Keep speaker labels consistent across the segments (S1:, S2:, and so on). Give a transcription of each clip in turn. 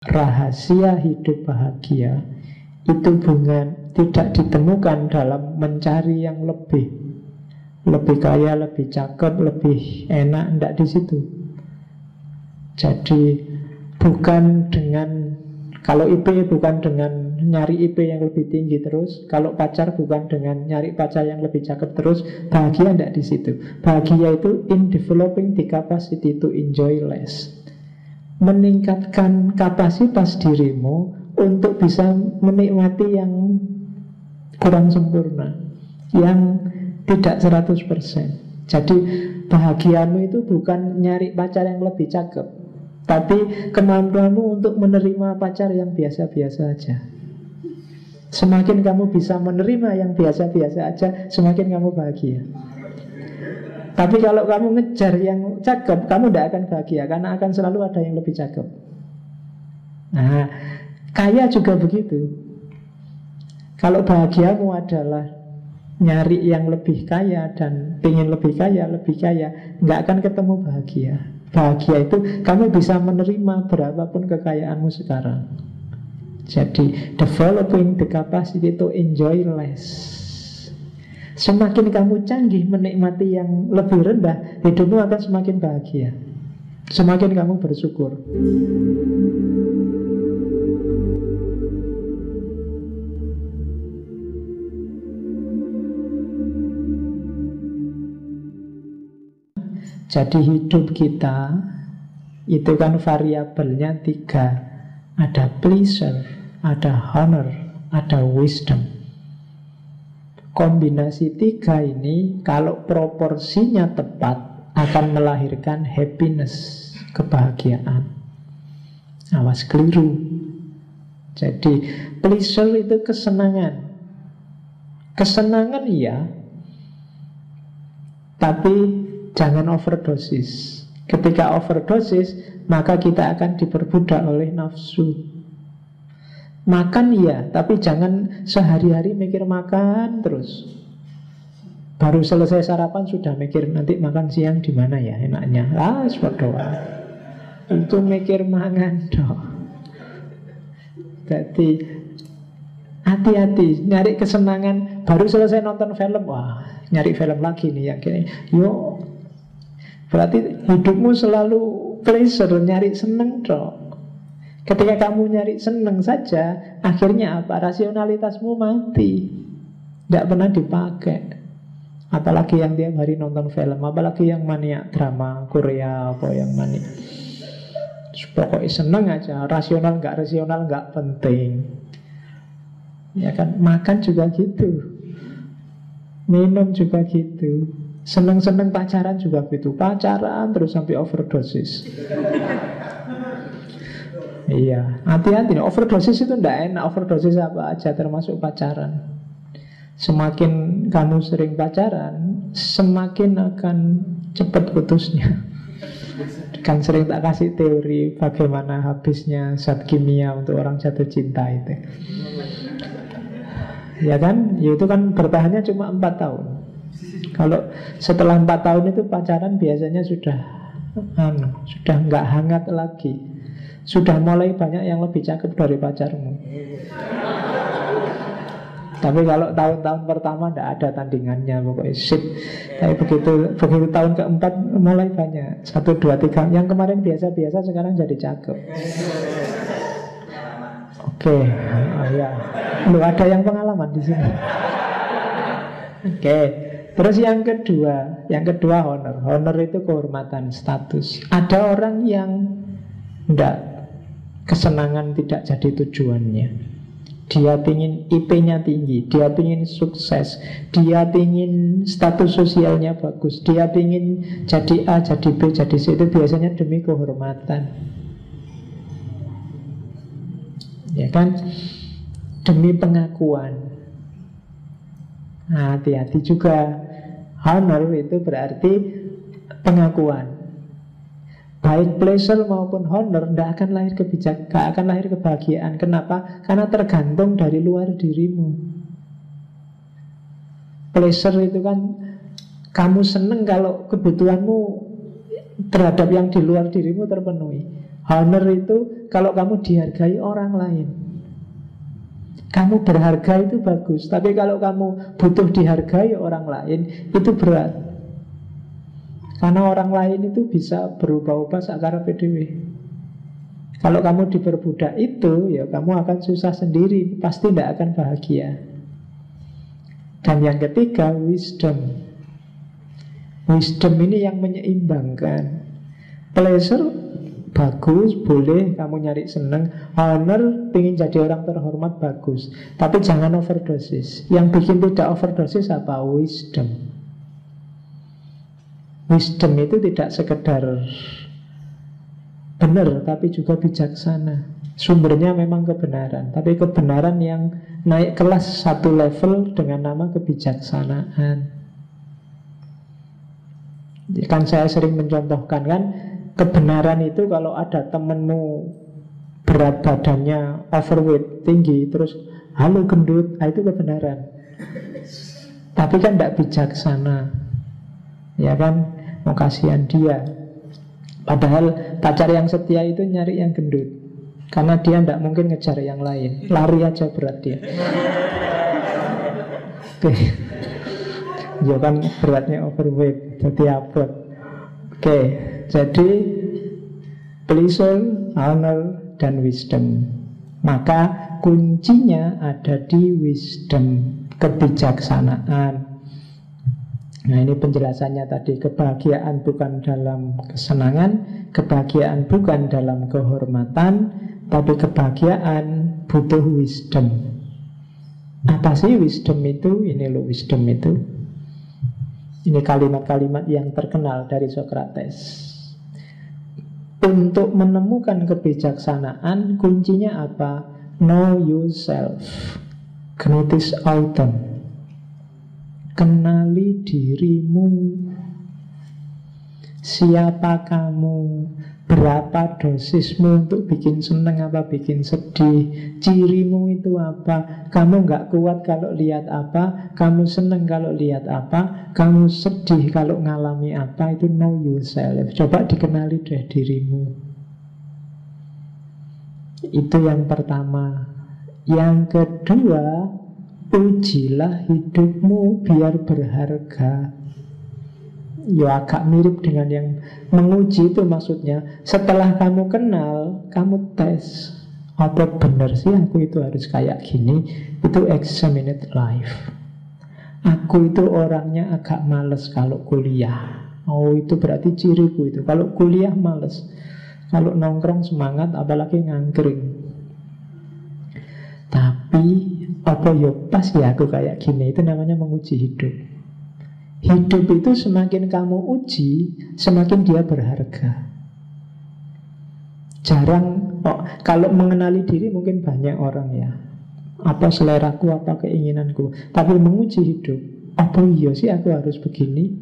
S1: rahasia hidup bahagia itu tidak ditemukan dalam mencari yang lebih kaya, lebih cakep, lebih enak, tidak di situ. Jadi bukan dengan, kalau IP bukan dengan nyari IP yang lebih tinggi terus, kalau pacar bukan dengan nyari pacar yang lebih cakep terus. Bahagia tidak di situ. Bahagia itu in developing the capacity to enjoy less, meningkatkan kapasitas dirimu untuk bisa menikmati yang kurang sempurna, yang tidak 100%. Jadi bahagiamu itu bukan nyari pacar yang lebih cakep, tapi kemampuanmu untuk menerima pacar yang biasa-biasa aja. Semakin kamu bisa menerima yang biasa-biasa aja, semakin kamu bahagia. Tapi kalau kamu ngejar yang cakep, kamu tidak akan bahagia, karena akan selalu ada yang lebih cakep. Nah, kaya juga begitu. Kalau bahagiamu adalah nyari yang lebih kaya dan pengen lebih kaya, nggak akan ketemu bahagia. Bahagia itu kamu bisa menerima berapapun kekayaanmu sekarang. Jadi developing the capacity to enjoy less. Semakin kamu canggih menikmati yang lebih rendah, hidupmu akan semakin bahagia. Semakin kamu bersyukur. Jadi hidup kita itu kan variabelnya 3. Ada pleasure, ada honor, ada wisdom. Kombinasi 3 ini kalau proporsinya tepat akan melahirkan happiness, kebahagiaan. Awas keliru. Jadi pleasure itu kesenangan. Kesenangan iya, tapi jangan overdosis. Ketika overdosis, maka kita akan diperbudak oleh nafsu. Makan iya, tapi jangan sehari-hari mikir makan terus. Baru selesai sarapan sudah mikir nanti makan siang di mana ya enaknya. Berdoa. Itu mikir mangan dong. Jadi hati-hati, nyari kesenangan. Baru selesai nonton film, wah nyari film lagi nih yang gini. Yuk, berarti hidupmu selalu pleasure, nyari seneng dong. Ketika kamu nyari seneng saja, akhirnya apa? Rasionalitasmu mati, tidak pernah dipakai. Apalagi yang tiap hari nonton film, apalagi yang maniak drama Korea, apa yang maniak. Pokoknya seneng aja, rasional nggak penting. Ya kan, makan juga gitu, minum juga gitu, seneng-seneng pacaran juga gitu, pacaran terus sampai overdosis. Iya, hati-hati. Overdosis itu tidak enak. Overdosis apa aja termasuk pacaran. Semakin kamu sering pacaran, semakin akan cepat putusnya. Kan sering tak kasih teori bagaimana habisnya zat kimia untuk orang jatuh cinta itu. Ya kan, ya itu kan bertahannya cuma 4 tahun. Kalau setelah 4 tahun itu pacaran biasanya sudah nggak hangat lagi. Sudah mulai banyak yang lebih cakep dari pacarmu. Tapi kalau tahun-tahun pertama tidak ada tandingannya, pokoknya sip. Tapi begitu tahun keempat mulai banyak, 1, 2, 3. Yang kemarin biasa-biasa sekarang jadi cakep. Oke, ya. Lu ada yang pengalaman di sini. Oke. Terus yang kedua honor. Honor itu kehormatan, status. Ada orang yang tidak, kesenangan tidak jadi tujuannya. Dia ingin IP-nya tinggi, dia ingin sukses, dia ingin status sosialnya bagus, dia ingin jadi A, jadi B, jadi C. Itu biasanya demi kehormatan, ya kan, demi pengakuan. Nah, hati-hati juga. Honor itu berarti pengakuan. Baik pleasure maupun honor tidak akan lahir gak akan lahir kebahagiaan. Kenapa? Karena tergantung dari luar dirimu. Pleasure itu kan kamu seneng kalau kebutuhanmu terhadap yang di luar dirimu terpenuhi. Honor itu kalau kamu dihargai orang lain. Kamu berharga itu bagus. Tapi kalau kamu butuh dihargai orang lain, itu berat. Karena orang lain itu bisa berubah-ubah sakara PDW. Kalau kamu diperbudak itu, ya kamu akan susah sendiri, pasti tidak akan bahagia. Dan yang ketiga, wisdom. Wisdom ini yang menyeimbangkan. Pleasure bagus, boleh kamu nyari seneng. Honor, pengen jadi orang terhormat, bagus. Tapi jangan overdosis. Yang bikin tidak overdosis apa? Wisdom. Wisdom itu tidak sekedar benar, tapi juga bijaksana. Sumbernya memang kebenaran, tapi kebenaran yang naik kelas satu level dengan nama kebijaksanaan. Kan saya sering mencontohkan kan, kebenaran itu kalau ada temenmu berat badannya overweight, tinggi, terus halo gendut, itu kebenaran. Tapi kan tidak bijaksana, ya kan, mau kasihan dia. Padahal pacar yang setia itu nyari yang gendut, karena dia tidak mungkin ngejar yang lain. Lari aja berat dia. Oke. Ya kan beratnya overweight, jadi abot. Oke, jadi pleasure, honor, dan wisdom. Maka kuncinya ada di wisdom, kebijaksanaan. Nah, ini penjelasannya tadi. Kebahagiaan bukan dalam kesenangan, kebahagiaan bukan dalam kehormatan, tapi kebahagiaan butuh wisdom. Apa sih wisdom itu? Ini loh wisdom itu. Ini kalimat-kalimat yang terkenal dari Socrates. Untuk menemukan kebijaksanaan, kuncinya apa? Know yourself. Gnotis autem. Kenali dirimu. Siapa kamu? Berapa dosismu untuk bikin seneng apa bikin sedih? Cirimu itu apa? Kamu gak kuat kalau lihat apa? Kamu seneng kalau lihat apa? Kamu sedih kalau ngalami apa? Itu know yourself. Coba dikenali deh dirimu. Itu yang pertama. Yang kedua, ujilah hidupmu biar berharga. Ya agak mirip dengan yang menguji itu maksudnya. Setelah kamu kenal, kamu tes. Apa benar sih aku itu harus kayak gini? Itu examined life. Aku itu orangnya agak males kalau kuliah. Oh, itu berarti ciriku itu. Kalau kuliah males, kalau nongkrong semangat, apalagi ngangkring. Tapi apa ya pas ya aku kayak gini? Itu namanya menguji hidup. Hidup itu semakin kamu uji, semakin dia berharga. Jarang, kalau mengenali diri mungkin banyak orang ya. Apa seleraku, apa keinginanku. Tapi menguji hidup, apa iya sih aku harus begini?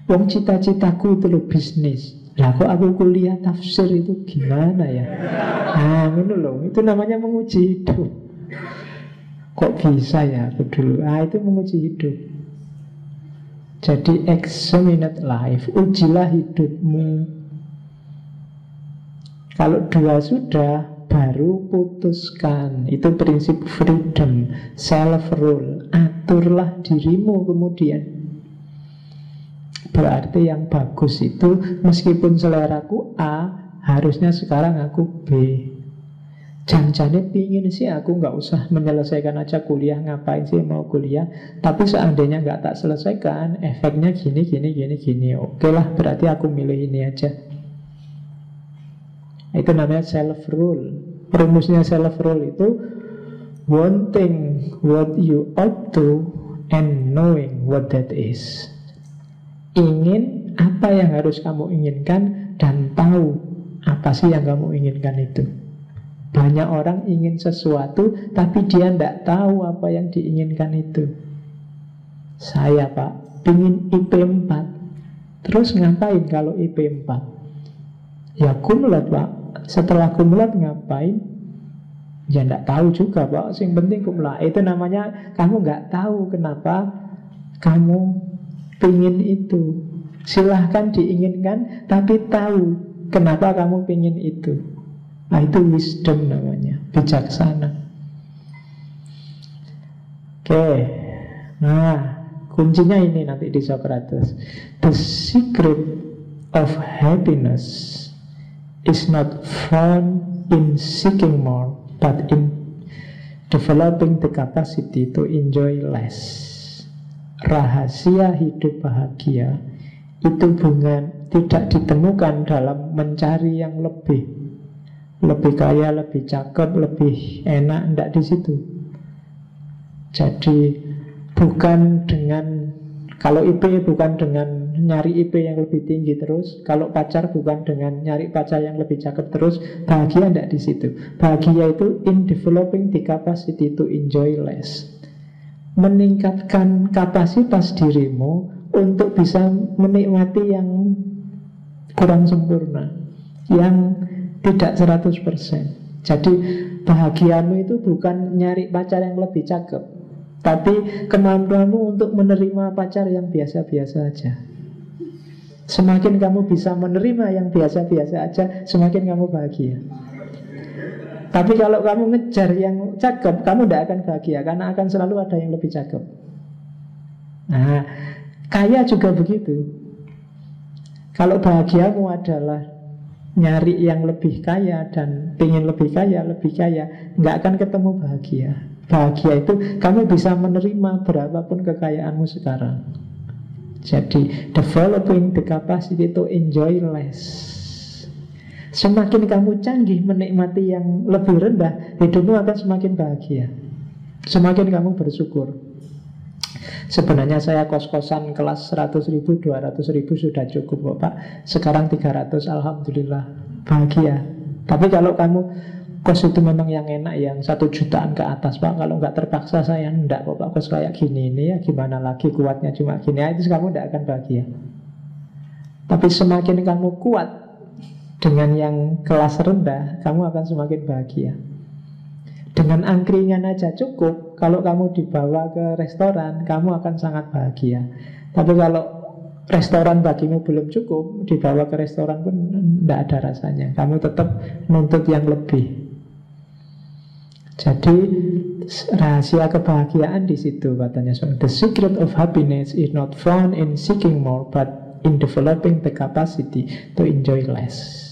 S1: Wong cita-citaku itu loh bisnis. Lah kok aku kuliah tafsir itu gimana ya? Nah, itu loh, itu namanya menguji hidup. Kok bisa ya aku dulu? Itu menguji hidup. Jadi examined life, ujilah hidupmu. Kalau dua sudah, baru putuskan. Itu prinsip freedom, self-rule. Aturlah dirimu kemudian. Berarti yang bagus itu, meskipun seleraku A, harusnya sekarang aku B. Jangan-jangan pingin sih aku nggak usah menyelesaikan aja kuliah. Ngapain sih mau kuliah? Tapi seandainya nggak tak selesaikan, efeknya gini. Oke lah, berarti aku milih ini aja. Itu namanya self-rule. Rumusnya self-rule itu wanting what you ought to and knowing what that is. Ingin apa yang harus kamu inginkan dan tahu apa sih yang kamu inginkan itu. Banyak orang ingin sesuatu tapi dia tidak tahu apa yang diinginkan itu. Saya Pak, ingin IP 4. Terus ngapain kalau IP 4? Ya kumulat Pak. Setelah kumulat ngapain? Ya tidak tahu juga Pak. Yang penting kumulat. Itu namanya kamu nggak tahu kenapa kamu ingin itu. Silahkan diinginkan tapi tahu kenapa kamu pingin itu. Nah, itu wisdom namanya, bijaksana. Oke. Nah, kuncinya ini nanti di Socrates. The secret of happiness is not found in seeking more, but in developing the capacity to enjoy less. Rahasia hidup bahagia itu tidak ditemukan dalam mencari yang lebih kaya, lebih cakep, lebih enak, tidak di situ. Jadi bukan dengan, kalau IP bukan dengan nyari IP yang lebih tinggi terus, kalau pacar bukan dengan nyari pacar yang lebih cakep terus. Bahagia tidak di situ. Bahagia itu in developing the capacity to enjoy less, meningkatkan kapasitas dirimu untuk bisa menikmati yang kurang sempurna, yang tidak 100%. Jadi bahagiamu itu bukan nyari pacar yang lebih cakep, tapi kemampuanmu untuk menerima pacar yang biasa-biasa aja. Semakin kamu bisa menerima yang biasa-biasa aja, semakin kamu bahagia. Tapi kalau kamu ngejar yang cakep, kamu tidak akan bahagia, karena akan selalu ada yang lebih cakep. Nah, kaya juga begitu. Kalau bahagiamu adalah nyari yang lebih kaya dan pengen lebih kaya, nggak akan ketemu bahagia. Bahagia itu kamu bisa menerima berapapun kekayaanmu sekarang. Jadi developing the capacity to enjoy less. Semakin kamu canggih menikmati yang lebih rendah, hidupmu akan semakin bahagia. Semakin kamu bersyukur. Sebenarnya saya kos-kosan kelas 100.000, 200.000 sudah cukup kok Pak. Sekarang 300, Alhamdulillah, bahagia. Tapi kalau kamu kos itu memang yang enak, yang 1 jutaan ke atas Pak, kalau nggak terpaksa saya enggak kok Pak, kos kayak gini ini ya gimana lagi, kuatnya cuma gini ya, itu kamu tidak akan bahagia. Tapi semakin kamu kuat dengan yang kelas rendah, kamu akan semakin bahagia. Dengan angkringan aja cukup. Kalau kamu dibawa ke restoran, kamu akan sangat bahagia. Tapi kalau restoran bagimu belum cukup, dibawa ke restoran pun tidak ada rasanya. Kamu tetap nuntut yang lebih. Jadi rahasia kebahagiaan di situ katanya. So, the secret of happiness is not found in seeking more, but in developing the capacity to enjoy less.